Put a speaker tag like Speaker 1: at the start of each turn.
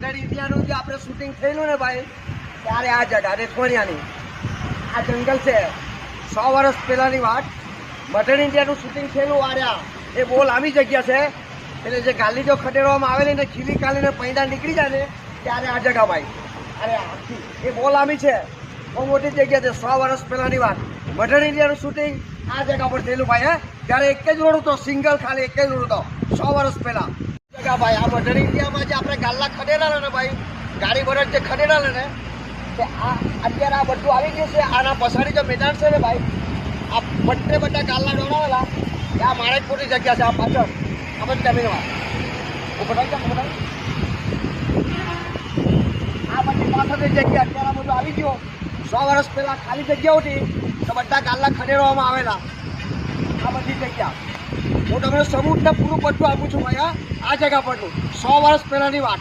Speaker 1: ઇન્ડિયાનું જે આપણે શૂટિંગ થયેલું ને ભાઈ, ત્યારે આ જગા રેઠવાણિયાની આ જંગલ છે. 100 વર્ષ પહેલાની વાત. મટન ઇન્ડિયાનું શૂટિંગ થયેલું આર્યા એ બહુ લાંબી જગ્યા છે. એટલે જે ગાલી જો ખડેરવામાં આવેલી ને ખીલી કાલીને પૈડા નીકળી જાય ને ત્યારે આ જગા ભાઈ, અરે આખી એ બહુ લાંબી છે, બહુ મોટી જગ્યા છે. 100 વર્ષ પહેલાની વાત. મટન ઇન્ડિયાનું શૂટિંગ આ જગા પર થયેલું ભાઈ. ત્યારે એક જ રોડ હતો, સિંગલ, ખાલી એક જ રોડ હતો 100 વર્ષ પહેલા જગા ભાઈ. આ મટન ઇન્ડિયામાં જે આપણે ગાલા ખડેલા ને ભાઈ, ગાડી બરડ જે ખડેલા ને તે આ અત્યારે આ બધું આવી ગયું છે. આના પછાડી જે મેદાન છે ને ભાઈ, આ બધા ગાલા દોડાવેલા આ મારે જ ખોટી જગ્યા છે. આ પાછળ આ બધી જમીનમાં આ બધી પાછળની જગ્યા અત્યારે આ બધું આવી ગયો. 100 વર્ષ પહેલા ખાલી જગ્યા હતી તો બધા ગાલા ખડેરવામાં આવેલા આ બધી જગ્યા. હું તમને સમૂહને પૂરું બધું આપું છું ભાઈ. આ જગ્યા પરનું 100 વર્ષ પહેલાની વાત.